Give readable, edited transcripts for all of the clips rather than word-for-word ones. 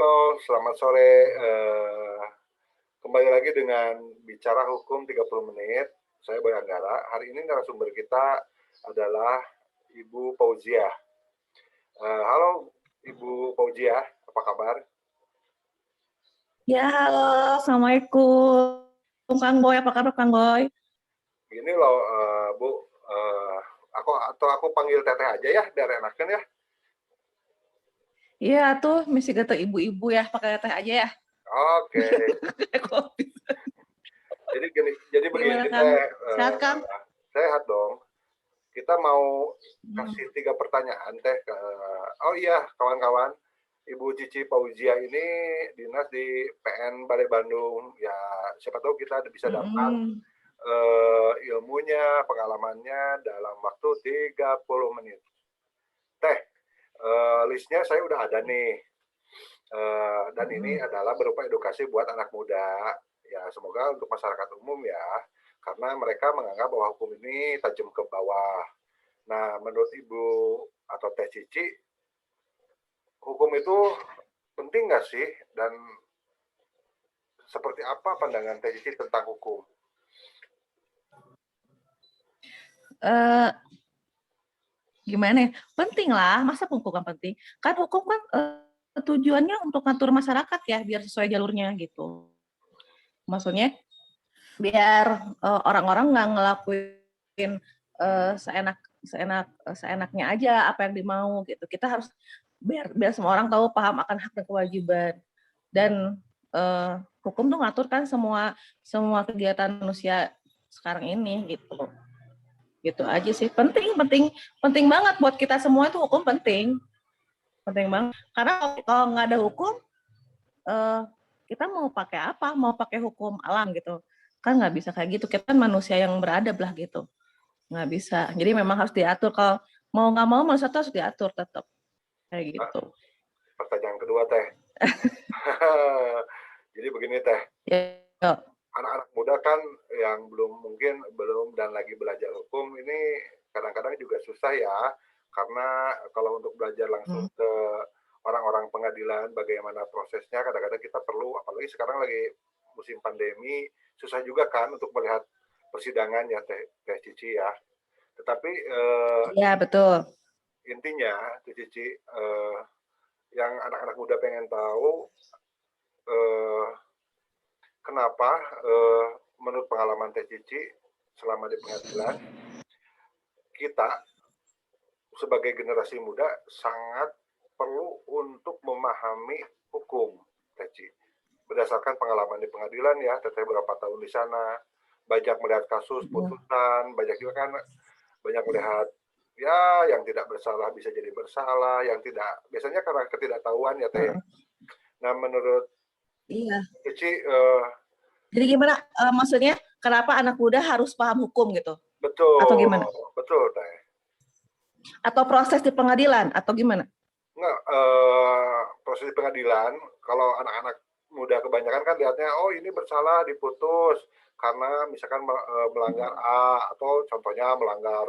Halo, selamat sore. Kembali lagi dengan Bicara Hukum 30 menit. Saya Boy Anggara. Hari ini narasumber kita adalah Ibu Fauziah. Halo Ibu Fauziah, apa kabar? Ya, halo, Assalamualaikum. Kang Boy, apa kabar Kang Boy? Gini loh, Bu, aku panggil Teteh aja ya, biar enakan ya. Iya tuh, mesti kata ibu-ibu ya, pakai teh aja ya. Oke. Kopi. Jadi Gimana begini Kang? Teh, Sehat Kang? sehat dong. Kita mau Hmm. kasih 3 pertanyaan Teh ke oh iya, kawan-kawan. Ibu Cici Fauzia ini dinas di PN Balai Bandung. Ya, siapa tahu kita bisa dapat Mm-mm. ilmunya, pengalamannya dalam waktu 30 menit. Teh, listnya saya udah ada nih. Dan ini Mm-mm. adalah berupa edukasi buat anak muda. Ya, semoga untuk masyarakat umum ya, karena mereka menganggap bahwa hukum ini tajam ke bawah. Nah, menurut Ibu atau Teh Cici, hukum itu penting nggak sih? Dan seperti apa pandangan Teh Cici tentang hukum? Eh, Gimana ya? Penting lah, masa hukum kan penting? Kan hukum kan tujuannya untuk ngatur masyarakat ya, biar sesuai jalurnya gitu. Maksudnya biar orang-orang nggak ngelakuin seenak seenak seenaknya aja apa yang dimau gitu. Kita harus biar semua orang tahu, paham akan hak dan kewajiban. Dan hukum tuh ngatur kan semua semua kegiatan manusia sekarang ini gitu. Gitu aja sih. Penting banget buat kita semua, itu hukum penting banget. Karena kalau nggak ada hukum, eh, kita mau pakai apa? Mau pakai hukum alam gitu? Kan nggak bisa kayak gitu. Kita kan manusia yang beradab lah gitu. Nggak bisa. Jadi memang harus diatur. Kalau mau nggak mau, manusia harus diatur tetap kayak Nah, gitu. pertanyaan kedua, Teh. Jadi begini, Teh. Ya, Anak-anak muda kan yang belum dan lagi belajar hukum ini kadang-kadang juga susah ya, karena kalau untuk belajar langsung ke orang-orang pengadilan bagaimana prosesnya, kadang-kadang kita perlu, apalagi sekarang lagi musim pandemi, susah juga kan untuk melihat persidangan ya Teh Cici ya. Tetapi ya betul. intinya Teh Cici, yang anak-anak muda pengen tahu, eh, kenapa menurut pengalaman Teh Cici selama di pengadilan, kita sebagai generasi muda sangat perlu untuk memahami hukum, Teh Cici. Berdasarkan pengalaman di pengadilan ya, Teteh berapa tahun di sana, banyak melihat kasus putusan, banyak juga kan, banyak melihat ya yang tidak bersalah bisa jadi bersalah, yang tidak biasanya karena ketidaktahuan ya Teh. Nah menurut Iya. Cici, Jadi gimana? Maksudnya kenapa anak muda harus paham hukum gitu? Atau betul, gimana? betul Teh. Atau proses di pengadilan? Atau gimana? Enggak, proses di pengadilan, kalau anak-anak muda kebanyakan kan lihatnya, oh ini bersalah diputus karena misalkan melanggar A, atau contohnya melanggar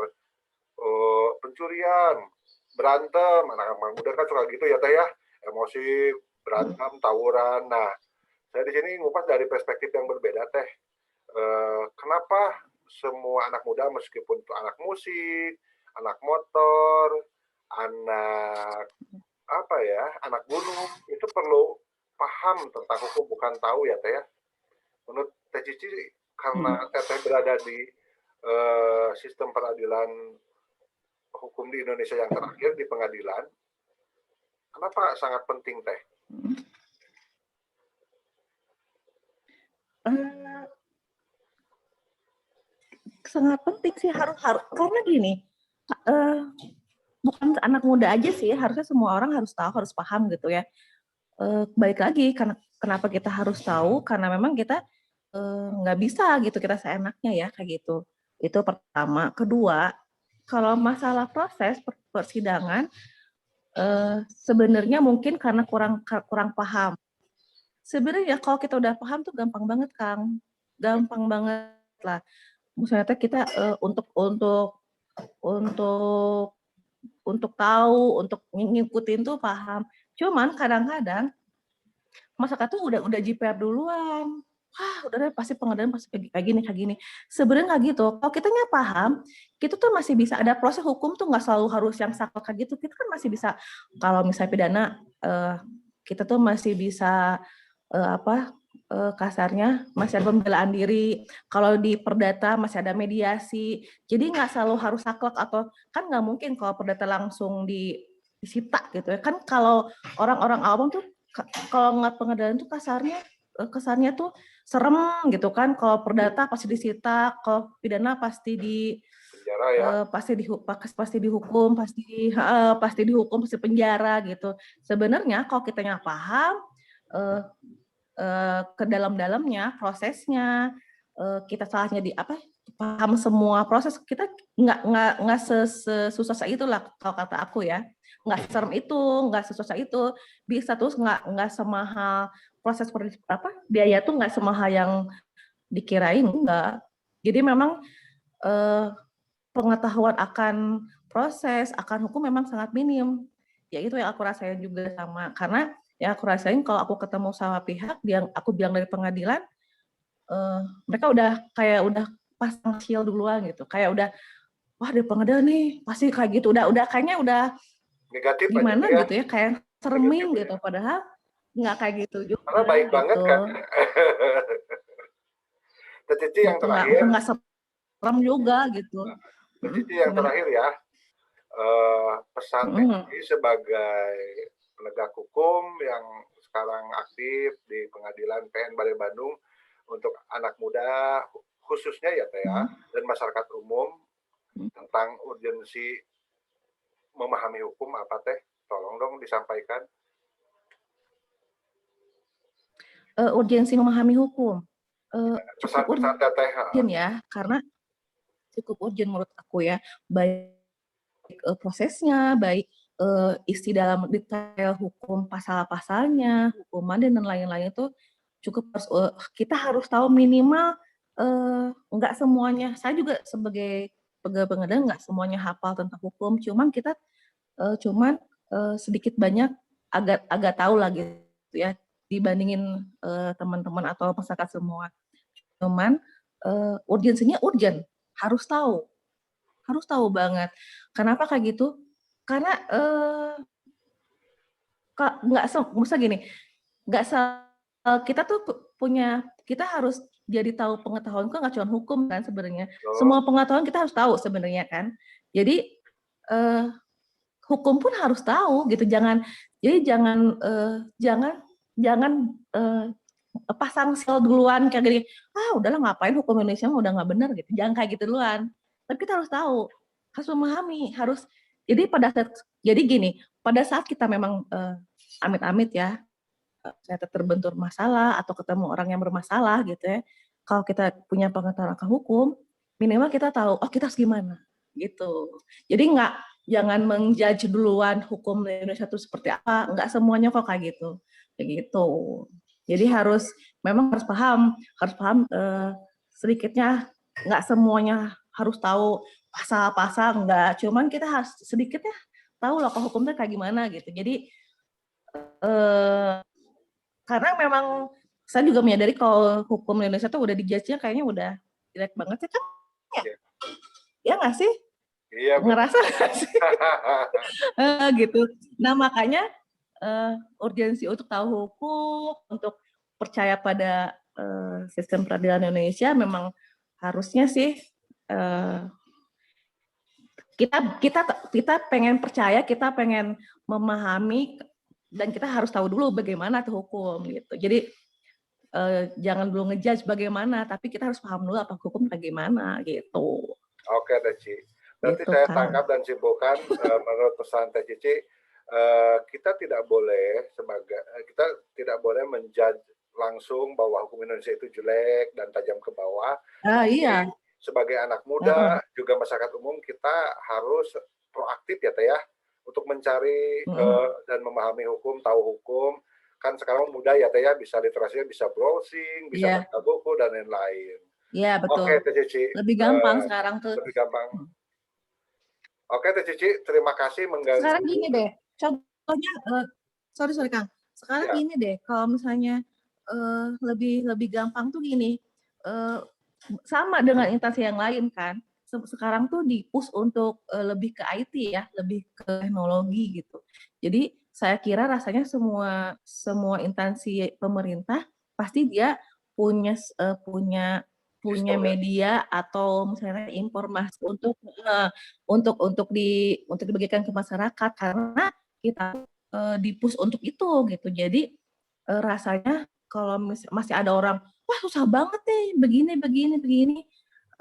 pencurian, berantem, anak-anak muda kan suka gitu ya Teh ya, emosi, berantem, tawuran. Nah, saya di sini ngupas dari perspektif yang berbeda Teh. Kenapa semua anak muda meskipun itu anak musik, anak motor, anak apa ya, anak gunung itu perlu paham tentang hukum, bukan tahu ya Teh ya. Menurut Teh Cici, karena Teteh berada di sistem peradilan hukum di Indonesia yang terakhir di pengadilan, kenapa sangat penting Teh? Eh, Sangat penting sih, harus karena gini, eh, bukan anak muda aja sih, harusnya semua orang harus tahu, harus paham gitu ya. Balik lagi, karena kenapa kita harus tahu, karena memang kita nggak bisa gitu kita seenaknya ya kayak gitu. Itu pertama. Kedua, kalau masalah proses persidangan, sebenarnya mungkin karena kurang kurang paham. Sebenarnya kalau kita udah paham tuh gampang banget Kang, gampang banget lah. Misalnya kita untuk untuk tahu, untuk ngikutin tuh paham. Cuman kadang-kadang masyarakat tuh udah JPR duluan. Wah, udah deh pasti pengadilan pasti kayak gini kayak gini. Sebenarnya nggak gitu. Kalau kitanya paham, kita tuh masih bisa ada proses hukum tuh nggak selalu harus yang saklek kayak gitu. Kita kan masih bisa kalau misalnya pidana kita tuh masih bisa kasarnya masih ada pembelaan diri. Kalau di perdata masih ada mediasi. Jadi nggak selalu harus saklek atau kan nggak mungkin kalau perdata langsung disita gitu ya. Kan kalau orang-orang awam tuh kalau ngeliat pengadilan tuh kesannya tuh serem gitu kan. Kalau perdata pasti disita, kalau pidana pasti penjara ya. pasti dihukum, pasti dihukum, pasti penjara gitu. Sebenarnya kalau kita nggak paham ke dalam-dalamnya prosesnya, kita salahnya di apa? Paham semua proses kita nggak sesusah itulah kalau kata aku ya, nggak serem itu, nggak sesusah itu, bisa terus nggak semahal proses biaya tuh nggak semahal yang dikirain enggak. Jadi memang pengetahuan akan proses, akan hukum memang sangat minim. Ya itu yang aku rasain juga sama. Karena yang aku rasain kalau aku ketemu sama pihak yang aku bilang dari pengadilan, mereka udah pasang shield duluan gitu. Kayak udah, wah di pengadilan nih pasti kayak gitu. Udah kayaknya udah Negatif gimana aja ya. gitu ya, kayak sereming gitu. Padahal nggak kayak gitu Karena juga baik banget gitu. kan. Teh Cici yang Gitu terakhir. nggak serem juga gitu. Teh Cici yang Gimana? terakhir ya. Pesan Teh Cici sebagai penegak hukum yang sekarang aktif di Pengadilan PN Balai Bandung untuk anak muda khususnya ya Teh ya, dan masyarakat umum tentang urgensi memahami hukum apa Teh? Tolong dong disampaikan. Urgensi memahami hukum. Cukup Pesan-pesan Teteh. urgen ya, karena cukup urgen menurut aku ya, baik prosesnya, baik isi dalam detail hukum pasal-pasalnya, hukuman dan lain-lain itu cukup kita harus tahu minimal nggak semuanya. Saya juga sebagai pegawai pengadilan nggak semuanya hafal tentang hukum, cuman sedikit banyak agak tahu lah gitu ya dibandingin teman-teman atau masyarakat semua. Cuman urgensinya urgen, harus tahu banget. Kenapa kayak gitu? Karena nggak misalnya gini, nggak kita tuh kita harus jadi tahu pengetahuan kan nggak cuma hukum kan sebenarnya. Semua pengetahuan kita harus tahu sebenarnya kan. Jadi hukum pun harus tahu gitu. Jangan pasang sel duluan kayak gini. Udahlah ngapain hukum Indonesia udah nggak benar gitu. Jangan kayak gitu duluan. Tapi kita harus tahu, harus memahami, jadi pada saat kita memang amit-amit ya, ternyata terbentur masalah atau ketemu orang yang bermasalah gitu ya. Kalau kita punya pengetahuan akan hukum, minimal kita tahu, kita harus gimana gitu. Jadi jangan menjudge duluan hukum Indonesia itu seperti apa, nggak semuanya kok kayak gitu. Jadi memang harus paham sedikitnya, nggak semuanya harus tahu pasal-pasal, nggak. Cuman kita harus sedikitnya tahu loh kalau hukumnya kayak gimana gitu. Jadi karena memang saya juga menyadari kalau hukum Indonesia tuh udah dijudge-nya kayaknya udah jelek banget ya kan? Ya nggak sih? Iya, ngerasa nggak sih? Gitu. Nah makanya urgensi untuk tahu hukum, untuk percaya pada sistem peradilan Indonesia memang harusnya sih kita pengen percaya, kita pengen memahami, dan kita harus tahu dulu bagaimana tuh hukum gitu. Jadi jangan dulu ngejudge bagaimana, tapi kita harus paham dulu apa hukum bagaimana gitu. Oke Teh Cici. Berarti gitu, saya kan. tangkap dan simpulkan menurut pesan Teh Cici, kita tidak boleh menjudge langsung bahwa hukum Indonesia itu jelek dan tajam ke bawah. Iya. Sebagai anak muda, juga masyarakat umum, kita harus proaktif ya Teh ya, untuk mencari dan memahami hukum, tahu hukum. Kan sekarang muda ya Teh ya, bisa literasinya, bisa browsing, bisa baca buku dan lain-lain. Iya betul. Oke Teh Cici. Lebih gampang sekarang tuh. Lebih gampang. Oke Teh Cici, terima kasih mengganggu. Sekarang gini deh, contohnya, sorry Kang, sekarang Iya. gini deh, kalau misalnya, lebih lebih gampang tuh gini, eee, sama dengan instansi yang lain kan, sekarang tuh di-push untuk, lebih ke IT ya, lebih ke teknologi gitu. Jadi saya kira rasanya semua semua instansi pemerintah pasti dia punya punya punya Sistem ya? media atau misalnya informasi untuk dibagikan ke masyarakat karena kita, di-push untuk itu gitu. Jadi, rasanya kalau masih ada orang, "Wah susah banget nih, begini begini begini,"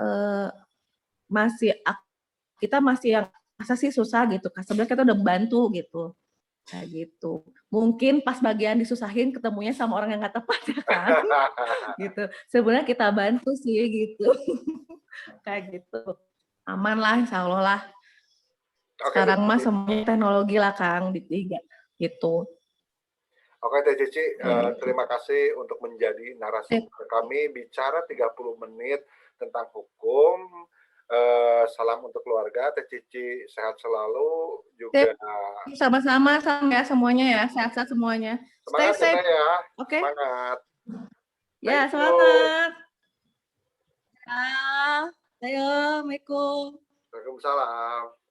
eee, masih kita masih yang, "Masa sih susah?" Gitu kan, sebenarnya kita udah membantu gitu, kayak gitu. Mungkin pas bagian disusahin ketemunya sama orang yang nggak tepat ya kan, gitu. Sebenarnya kita bantu sih gitu, kayak gitu. Aman lah, insya Allah lah. Oke Teh Sekarang mah Cici. semuanya teknologi lah Kang, di gitu. Oke Teh Cici, Kayak gitu. terima kasih untuk menjadi Sip. narasumber kami bicara 30 menit tentang hukum. Salam untuk keluarga, Teh Cici sehat selalu Sip. juga. Sama-sama ya semuanya ya, sehat-sehat semuanya. Stay Semangat ya safe. Teh ya, Oke? semangat. Ya, Thank you. semangat. Ya. Ayo, Assalamualaikum. Waalaikumsalam.